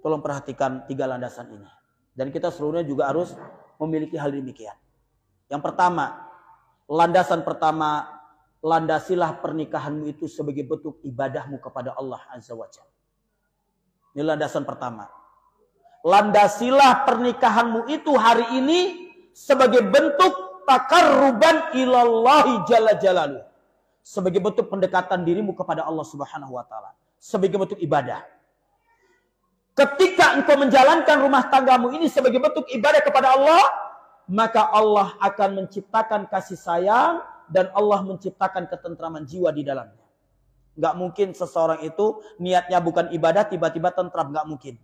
Tolong perhatikan 3 landasan ini. Dan kita seluruhnya juga harus memiliki hal demikian. Yang pertama, landasan pertama, landasilah pernikahanmu itu sebagai bentuk ibadahmu kepada Allah Azza wa Jalla. Ini landasan pertama. Landasilah pernikahanmu itu hari ini sebagai bentuk takarruban ilallahi jalla jalaluh. Sebagai bentuk pendekatan dirimu kepada Allah Subhanahu wa taala. Sebagai bentuk ibadah. Ketika engkau menjalankan rumah tanggamu ini sebagai bentuk ibadah kepada Allah, maka Allah akan menciptakan kasih sayang dan Allah menciptakan ketentraman jiwa di dalamnya. Gak mungkin seseorang itu niatnya bukan ibadah tiba-tiba tentram, gak mungkin.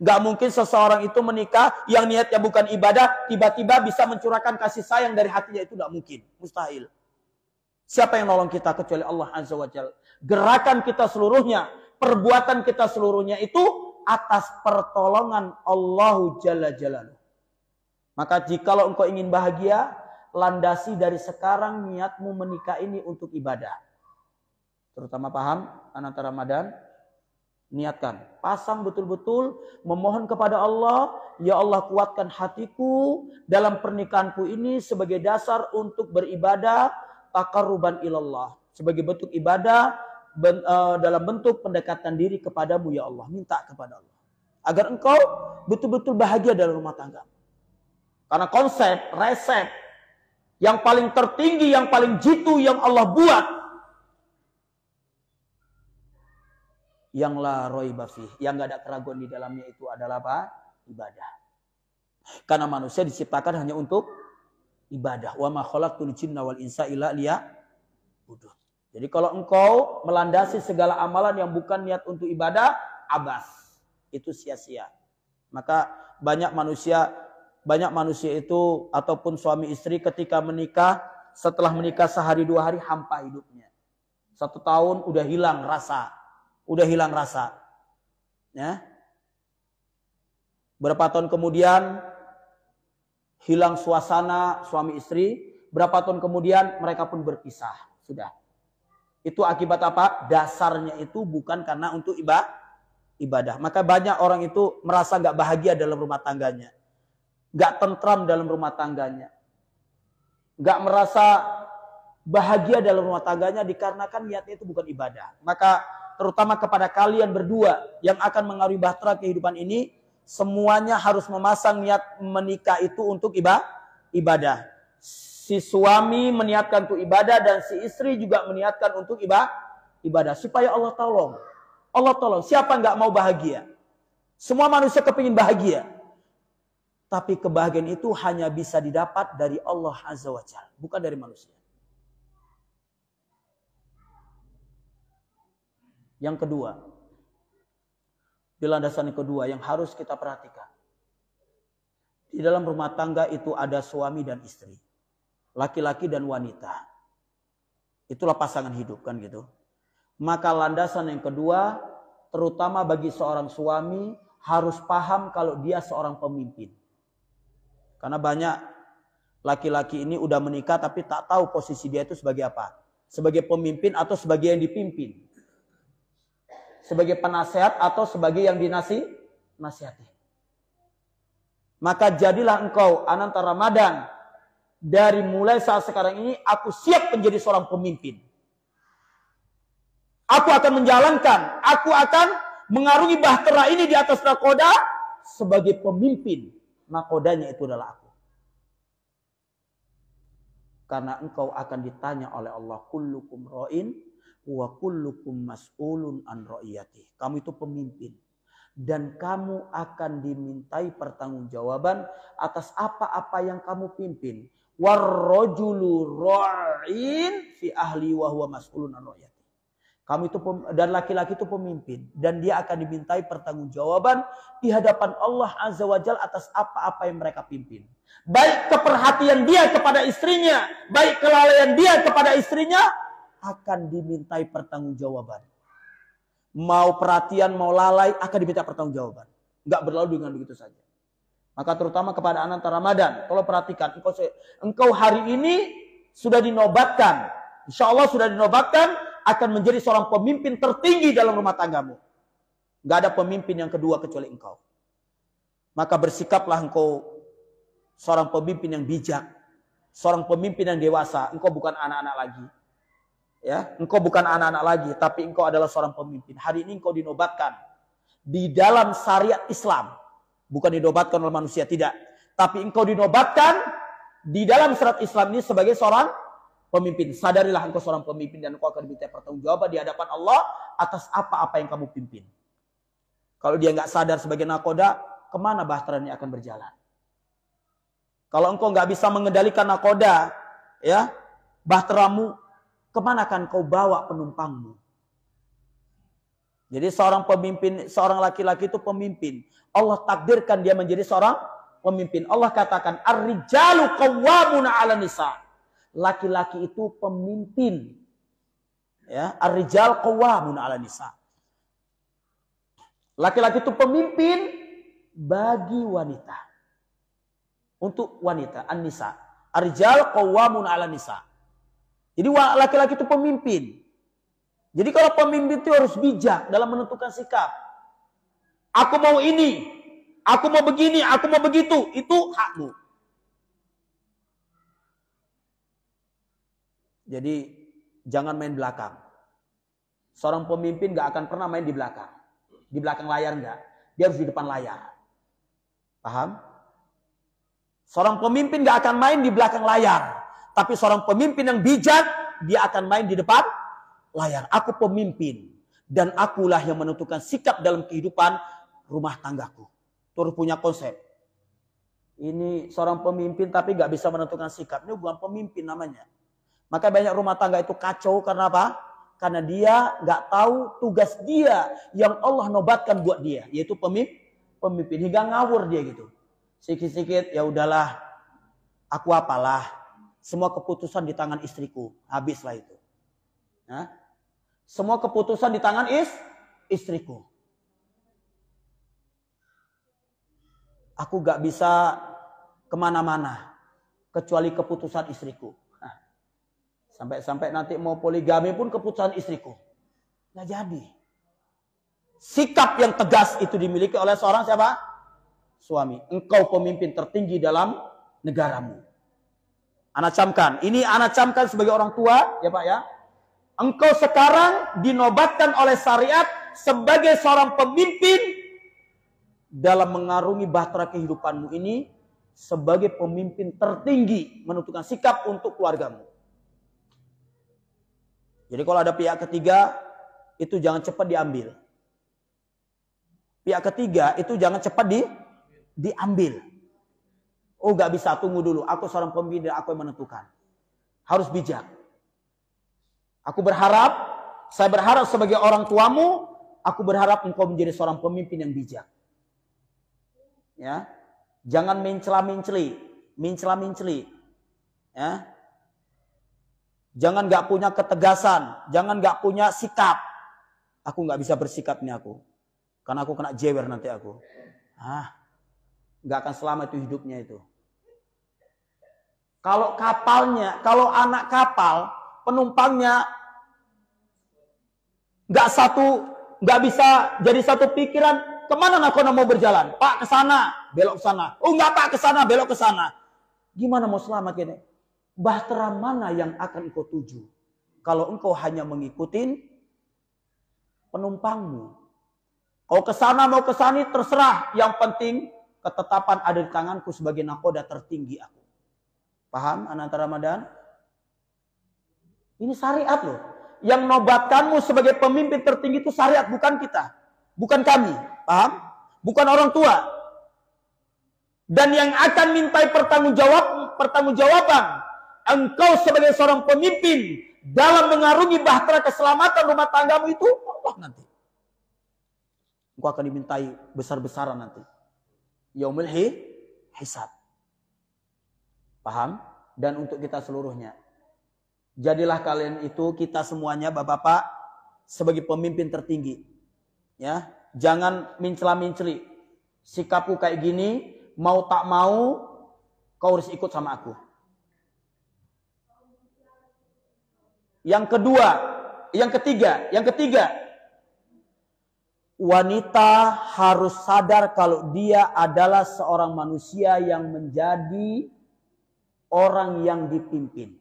Gak mungkin seseorang itu menikah yang niatnya bukan ibadah tiba-tiba bisa mencurahkan kasih sayang dari hatinya, itu gak mungkin, mustahil. Siapa yang nolong kita kecuali Allah Azza wa Jalla. Gerakan kita seluruhnya, perbuatan kita seluruhnya itu atas pertolongan Allahu Jalla Jalaluh. Maka jikalau engkau ingin bahagia, landasi dari sekarang niatmu menikah ini untuk ibadah. Terutama paham anak Ramadan, niatkan, pasang betul-betul memohon kepada Allah, ya Allah kuatkan hatiku dalam pernikahanku ini sebagai dasar untuk beribadah taqarruban ilallah, sebagai bentuk ibadah dalam bentuk pendekatan diri kepadamu ya Allah. Minta kepada Allah agar engkau betul-betul bahagia dalam rumah tangga. Karena konsep, resep yang paling tertinggi, yang paling jitu yang Allah buat, yang la raiba fih, yang gak ada keraguan di dalamnya, itu adalah apa? Ibadah. Karena manusia diciptakan hanya untuk ibadah. Wa ma khalaqtul jinna wal insa illa liya'budun. Jadi kalau engkau melandasi segala amalan yang bukan niat untuk ibadah, abas. Itu sia-sia. Maka banyak manusia itu ataupun suami istri ketika menikah, setelah menikah sehari 2 hari hampa hidupnya. 1 tahun udah hilang rasa. Ya. Berapa tahun kemudian hilang suasana suami istri. Berapa tahun kemudian mereka pun berpisah. Sudah. Itu akibat apa? Dasarnya itu bukan karena untuk ibadah. Maka banyak orang itu merasa gak bahagia dalam rumah tangganya. Gak tentram dalam rumah tangganya. Gak merasa bahagia dalam rumah tangganya dikarenakan niatnya itu bukan ibadah. Maka terutama kepada kalian berdua yang akan mengaruhi bahtera kehidupan ini, semuanya harus memasang niat menikah itu untuk ibadah. Si suami meniatkan untuk ibadah dan si istri juga meniatkan untuk ibadah. Supaya Allah tolong. Allah tolong. Siapa nggak mau bahagia? Semua manusia kepingin bahagia. Tapi kebahagiaan itu hanya bisa didapat dari Allah Azza wa Jalla. Bukan dari manusia. Yang kedua. Di landasan yang kedua yang harus kita perhatikan. Di dalam rumah tangga itu ada suami dan istri. Laki-laki dan wanita. Itulah pasangan hidup kan gitu. Maka landasan yang kedua, terutama bagi seorang suami, harus paham kalau dia seorang pemimpin. Karena banyak laki-laki ini udah menikah tapi tak tahu posisi dia itu sebagai apa. Sebagai pemimpin atau sebagai yang dipimpin. Sebagai penasehat atau sebagai yang dinasihati. Maka jadilah engkau ananta Ramadan. Dari mulai saat sekarang ini, aku siap menjadi seorang pemimpin. Aku akan menjalankan, aku akan mengarungi bahtera ini di atas nakoda sebagai pemimpin. Nakodanya itu adalah aku. Karena engkau akan ditanya oleh Allah, kullukum ra'in wa kullukum mas'ulun an ra'iyati. Kamu itu pemimpin. Dan kamu akan dimintai pertanggungjawaban atas apa-apa yang kamu pimpin. Warrajulu ra'in fi ahli wa huwa mas'ulun an ra'iyati. Kamu itu dan laki-laki itu pemimpin dan dia akan dimintai pertanggungjawaban di hadapan Allah Azza wa Jalla atas apa-apa yang mereka pimpin. Baik keperhatian dia kepada istrinya, baik kelalaian dia kepada istrinya akan dimintai pertanggungjawaban. Mau perhatian, mau lalai akan diminta pertanggungjawaban. Enggak berlalu dengan begitu saja. Maka terutama kepada anak Ramadan, kalau perhatikan, engkau hari ini sudah dinobatkan, insya Allah sudah dinobatkan akan menjadi seorang pemimpin tertinggi dalam rumah tanggamu. Nggak ada pemimpin yang kedua kecuali engkau. Maka bersikaplah engkau seorang pemimpin yang bijak, seorang pemimpin yang dewasa. Engkau bukan anak-anak lagi. Ya, engkau bukan anak-anak lagi, tapi engkau adalah seorang pemimpin. Hari ini engkau dinobatkan di dalam syariat Islam. Bukan dinobatkan oleh manusia, tidak. Tapi engkau dinobatkan di dalam syariat Islam ini sebagai seorang pemimpin. Sadarilah engkau seorang pemimpin dan engkau akan diminta pertanggungjawaban di hadapan Allah atas apa-apa yang kamu pimpin. Kalau dia nggak sadar sebagai nakoda, kemana bahteranya akan berjalan? Kalau engkau nggak bisa mengendalikan nakoda, ya, bahteramu, kemana akan kau bawa penumpangmu? Jadi seorang pemimpin, seorang laki-laki itu pemimpin. Allah takdirkan dia menjadi seorang pemimpin. Allah katakan, ar-rijalu qawwamuna 'alan nisa. Laki-laki itu pemimpin. Ya, ar-rijal qawwamuna 'alan nisa. Laki-laki itu pemimpin bagi wanita. Untuk wanita, an-nisa. Ar-rijal qawwamuna 'alan nisa. Jadi laki-laki itu pemimpin. Jadi kalau pemimpin itu harus bijak dalam menentukan sikap. Aku mau ini, aku mau begini, aku mau begitu. Itu hakmu. Jadi jangan main belakang. Seorang pemimpin gak akan pernah main di belakang. Di belakang layar enggak. Dia harus di depan layar. Paham? Seorang pemimpin gak akan main di belakang layar. Tapi seorang pemimpin yang bijak, dia akan main di depan layar. Aku pemimpin. Dan akulah yang menentukan sikap dalam kehidupan rumah tanggaku. Terus punya konsep. Ini seorang pemimpin tapi gak bisa menentukan sikap. Ini bukan pemimpin namanya. Maka banyak rumah tangga itu kacau karena apa? Karena dia gak tahu tugas dia yang Allah nobatkan buat dia. Yaitu pemimpin. Hingga ngawur dia gitu. Sikit-sikit ya udahlah. Aku apalah. Semua keputusan di tangan istriku. Habislah itu. Nah, semua keputusan di tangan istriku. Aku gak bisa kemana-mana. Kecuali keputusan istriku. Nah, sampai-sampai nanti mau poligami pun keputusan istriku. Gak jadi. Sikap yang tegas itu dimiliki oleh seorang siapa? Suami. Engkau pemimpin tertinggi dalam negaramu. Anak camkan. Ini anak camkan sebagai orang tua. Ya Pak ya. Engkau sekarang dinobatkan oleh syariat sebagai seorang pemimpin dalam mengarungi bahtera kehidupanmu ini sebagai pemimpin tertinggi menentukan sikap untuk keluargamu. Jadi kalau ada pihak ketiga, itu jangan cepat diambil. Pihak ketiga itu jangan cepat diambil. Oh gak bisa, tunggu dulu. Aku seorang pemimpin, aku yang menentukan. Harus bijak. Saya berharap sebagai orang tuamu, aku berharap engkau menjadi seorang pemimpin yang bijak. Ya, jangan mencela-menceli. Ya, jangan nggak punya ketegasan, jangan nggak punya sikap. Aku nggak bisa bersikap nih aku, karena aku kena jewer nanti aku. Nggak akan selamat itu hidupnya itu. Kalau anak kapal, penumpangnya nggak bisa jadi satu pikiran. Kemana nakoda mau berjalan? Pak, ke sana, belok ke sana. Oh enggak Pak, ke sana, belok ke sana. Gimana mau selamat ini? Bahtera mana yang akan engkau tuju? Kalau engkau hanya mengikuti penumpangmu. Kau ke sana mau ke sini terserah. Yang penting ketetapan ada di tanganku sebagai nakoda tertinggi aku. Paham anak Ramadan? Ini syariat loh. Yang nobatkanmu sebagai pemimpin tertinggi itu syariat, bukan kita. Bukan kami. Paham? Bukan orang tua. Dan yang akan mintai pertanggungjawaban engkau sebagai seorang pemimpin dalam mengarungi bahtera keselamatan rumah tanggamu itu Allah nanti. Engkau akan dimintai besar-besaran nanti. Yaumul hisab. Paham? Dan untuk kita seluruhnya. Jadilah kalian itu, kita semuanya bapak-bapak sebagai pemimpin tertinggi. Ya, jangan mencela-menceli. Sikapku kayak gini, mau tak mau kau harus ikut sama aku. Yang ketiga, wanita harus sadar kalau dia adalah seorang manusia yang menjadi orang yang dipimpin.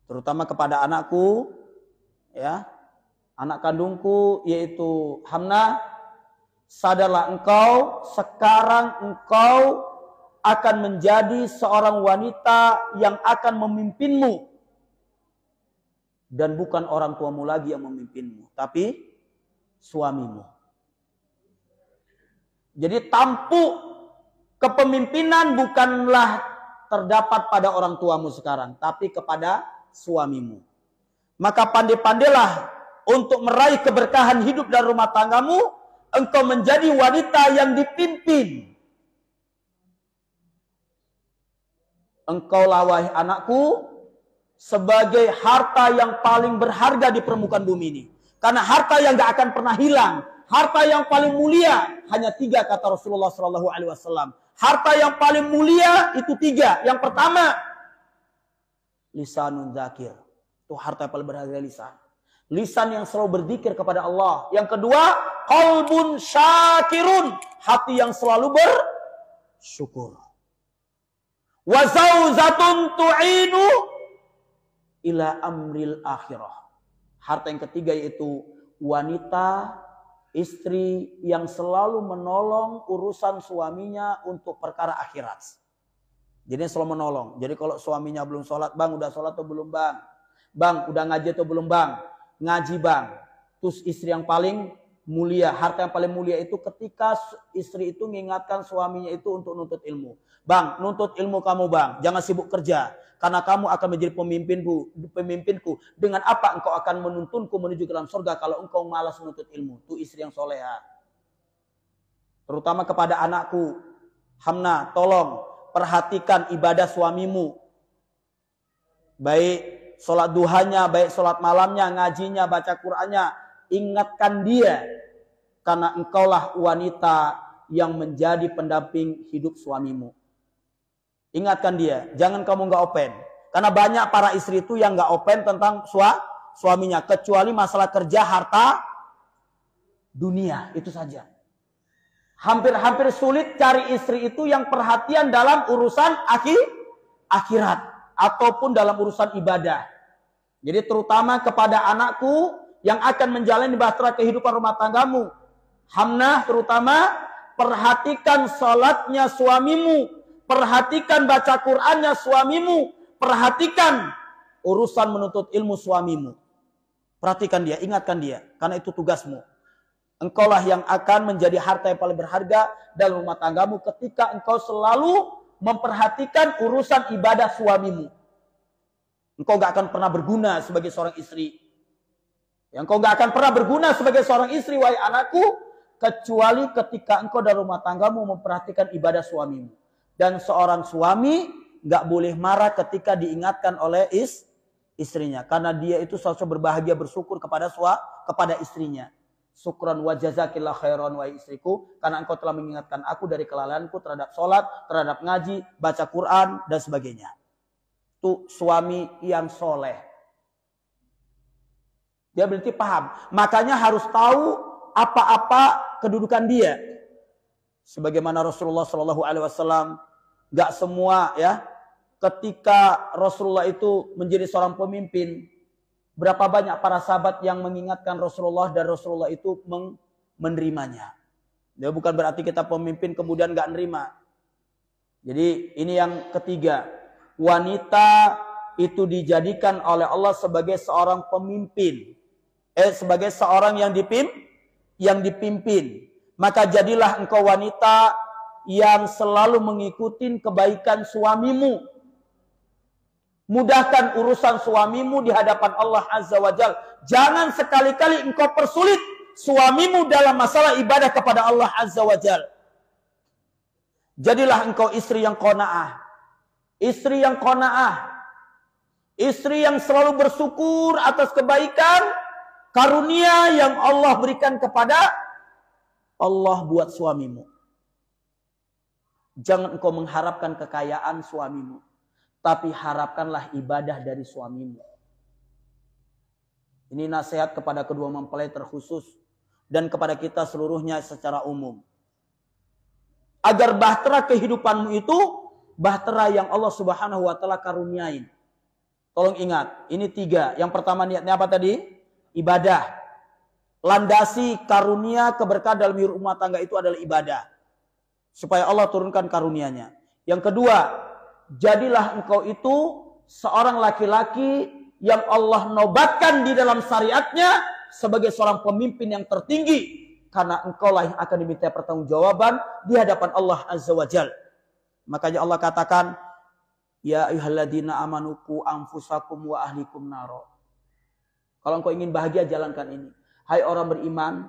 Terutama kepada anakku, ya, anak kandungku yaitu Hamnah, sadarlah engkau sekarang engkau akan menjadi seorang wanita yang akan memimpinmu. Dan bukan orang tuamu lagi yang memimpinmu, tapi suamimu. Jadi tampuk kepemimpinan bukanlah terdapat pada orang tuamu sekarang, tapi kepada suamimu. Maka pandai-pandailah untuk meraih keberkahan hidup dan rumah tanggamu, engkau menjadi wanita yang dipimpin. Engkau wahai anakku, sebagai harta yang paling berharga di permukaan bumi ini. Karena harta yang gak akan pernah hilang, harta yang paling mulia hanya 3 kata Rasulullah SAW. Harta yang paling mulia itu 3. Yang pertama, lisanun dzakir. Itu harta yang paling berharga, lisan. Lisan yang selalu berzikir kepada Allah. Yang kedua, qalbun syakirun. Hati yang selalu bersyukur. Wa zauzatun tu'inu ila amril akhirah. Harta yang ketiga yaitu wanita, istri yang selalu menolong urusan suaminya untuk perkara akhirat. Jadi selalu menolong. Jadi kalau suaminya belum sholat, bang udah sholat atau belum bang? Bang udah ngaji atau belum bang? Ngaji bang. Terus istri yang paling mulia, harta yang paling mulia itu ketika istri itu mengingatkan suaminya itu untuk nuntut ilmu. Bang, nuntut ilmu kamu bang, jangan sibuk kerja. Karena kamu akan menjadi pemimpinku. Dengan apa engkau akan menuntunku menuju ke dalam surga kalau engkau malas menuntut ilmu. Itu istri yang soleha. Terutama kepada anakku. Hamnah, tolong perhatikan ibadah suamimu. Baik sholat duhanya, baik sholat malamnya, ngajinya, baca Qur'annya. Ingatkan dia. Karena engkaulah wanita yang menjadi pendamping hidup suamimu. Ingatkan dia, jangan kamu nggak open. Karena banyak para istri itu yang nggak open tentang suaminya. Kecuali masalah kerja, harta, dunia. Itu saja. Hampir-hampir sulit cari istri itu yang perhatian dalam urusan akhirat. Ataupun dalam urusan ibadah. Jadi terutama kepada anakku yang akan menjalani bahtera kehidupan rumah tanggamu. Hamnah terutama, perhatikan salatnya suamimu. Perhatikan baca Qur'annya suamimu. Perhatikan urusan menuntut ilmu suamimu. Perhatikan dia, ingatkan dia. Karena itu tugasmu. Engkaulah yang akan menjadi harta yang paling berharga dalam rumah tanggamu ketika engkau selalu memperhatikan urusan ibadah suamimu. Engkau gak akan pernah berguna sebagai seorang istri. Engkau gak akan pernah berguna sebagai seorang istri, wahai anakku, kecuali ketika engkau dalam rumah tanggamu memperhatikan ibadah suamimu. Dan seorang suami gak boleh marah ketika diingatkan oleh istrinya. Karena dia itu selalu berbahagia bersyukur kepada istrinya. Syukran wa jazakillah khairan wa istriku. Karena engkau telah mengingatkan aku dari kelalaianku terhadap sholat, terhadap ngaji, baca Quran, dan sebagainya. Itu suami yang soleh. Dia berarti paham. Makanya harus tahu apa-apa kedudukan dia. Sebagaimana Rasulullah SAW, gak semua ya, ketika Rasulullah itu menjadi seorang pemimpin, berapa banyak para sahabat yang mengingatkan Rasulullah dan Rasulullah itu menerimanya. Dia bukan berarti kita pemimpin kemudian gak nerima. Jadi ini yang ketiga, wanita itu dijadikan oleh Allah sebagai seorang pemimpin, sebagai seorang yang dipimpin. Maka jadilah engkau wanita yang selalu mengikuti kebaikan suamimu. Mudahkan urusan suamimu di hadapan Allah Azza wa Jalla. Jangan sekali-kali engkau persulit suamimu dalam masalah ibadah kepada Allah Azza wa Jalla. Jadilah engkau istri yang qanaah. Istri yang qanaah. Istri yang selalu bersyukur atas kebaikan karunia yang Allah berikan kepada Allah buat suamimu. Jangan engkau mengharapkan kekayaan suamimu, tapi harapkanlah ibadah dari suamimu. Ini nasihat kepada kedua mempelai terkhusus. dan kepada kita seluruhnya secara umum. Agar bahtera kehidupanmu itu bahtera yang Allah Subhanahu wa taala karuniain. Tolong ingat, ini 3. Yang pertama niatnya apa tadi? Ibadah. Landasi karunia keberkahan dalam hidup rumah tangga itu adalah ibadah. Supaya Allah turunkan karunia-Nya. Yang kedua, jadilah engkau itu seorang laki-laki yang Allah nobatkan di dalam syariatnya sebagai seorang pemimpin yang tertinggi. Karena engkau lah yang akan diminta pertanggungjawaban di hadapan Allah Azza wa Jalla. Makanya Allah katakan, ya ayyuhalladzina amanu qu anfusakum wa ahlikum naro. Kalau engkau ingin bahagia, jalankan ini. Hai orang beriman,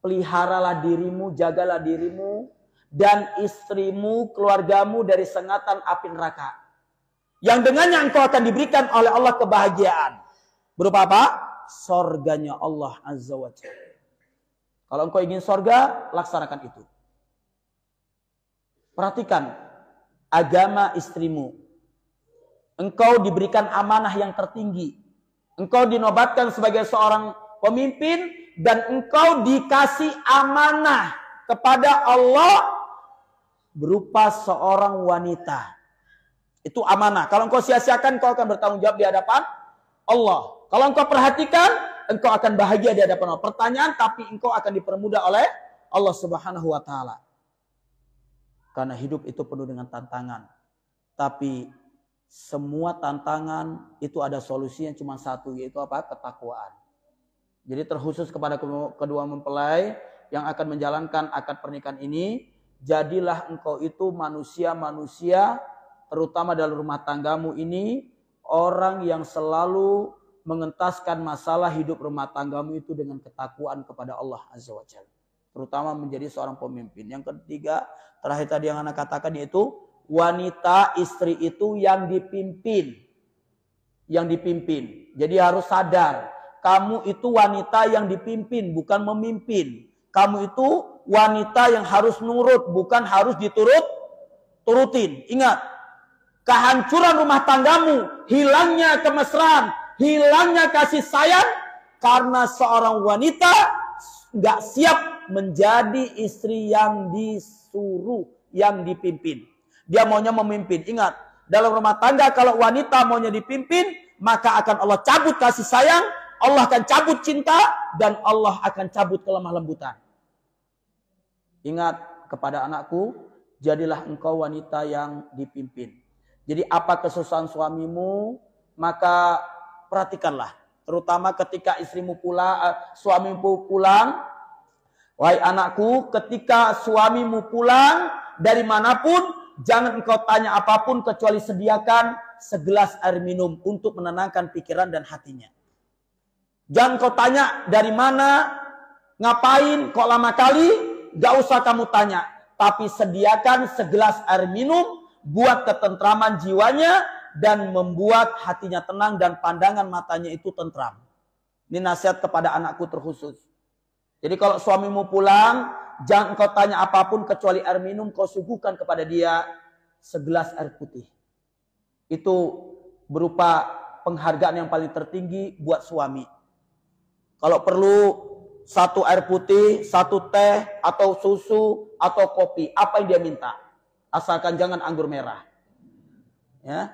peliharalah dirimu, jagalah dirimu dan istrimu, keluargamu dari sengatan api neraka. Yang dengannya engkau akan diberikan oleh Allah kebahagiaan. Berupa apa? Sorganya Allah Azza wa Jalla. Kalau engkau ingin sorga, laksanakan itu. Perhatikan agama istrimu. Engkau diberikan amanah yang tertinggi. Engkau dinobatkan sebagai seorang pemimpin dan engkau dikasih amanah kepada Allah berupa seorang wanita. Itu amanah. Kalau engkau sia-siakan, engkau akan bertanggung jawab di hadapan Allah. Kalau engkau perhatikan, engkau akan bahagia di hadapan Allah. Pertanyaan, tapi engkau akan dipermudah oleh Allah Subhanahu wa taala. Karena hidup itu penuh dengan tantangan. Tapi semua tantangan itu ada solusinya cuma satu, yaitu apa? Ketakwaan. Jadi terkhusus kepada kedua mempelai yang akan menjalankan akad pernikahan ini, jadilah engkau itu manusia-manusia, terutama dalam rumah tanggamu ini, orang yang selalu mengentaskan masalah hidup rumah tanggamu itu dengan ketakwaan kepada Allah Azza wa Jalla. Terutama menjadi seorang pemimpin. Yang ketiga, terakhir tadi yang anak katakan, yaitu wanita istri itu yang dipimpin. Yang dipimpin. Jadi harus sadar, kamu itu wanita yang dipimpin, bukan memimpin. Kamu itu wanita yang harus nurut, bukan harus turutin. Ingat, kehancuran rumah tanggamu, hilangnya kemesraan, hilangnya kasih sayang karena seorang wanita nggak siap menjadi istri yang disuruh, yang dipimpin. Dia maunya memimpin. Ingat, dalam rumah tangga kalau wanita maunya dipimpin, maka akan Allah cabut kasih sayang, Allah akan cabut cinta, dan Allah akan cabut kelemah lembutan. Ingat kepada anakku, jadilah engkau wanita yang dipimpin. Jadi apa kesusahan suamimu, maka perhatikanlah. Terutama ketika istrimu pulang, suamimu pulang. Wahai anakku, ketika suamimu pulang dari manapun, jangan engkau tanya apapun kecuali sediakan segelas air minum untuk menenangkan pikiran dan hatinya. Jangan kau tanya dari mana, ngapain, kok lama kali, gak usah kamu tanya. Tapi sediakan segelas air minum buat ketentraman jiwanya dan membuat hatinya tenang dan pandangan matanya itu tentram. Ini nasihat kepada anakku terkhusus. Jadi kalau suamimu pulang, jangan kau tanya apapun kecuali air minum, kau suguhkan kepada dia segelas air putih. Itu berupa penghargaan yang paling tertinggi buat suami. Kalau perlu 1 air putih, 1 teh, atau susu, atau kopi. Apa yang dia minta. Asalkan jangan anggur merah. Ya.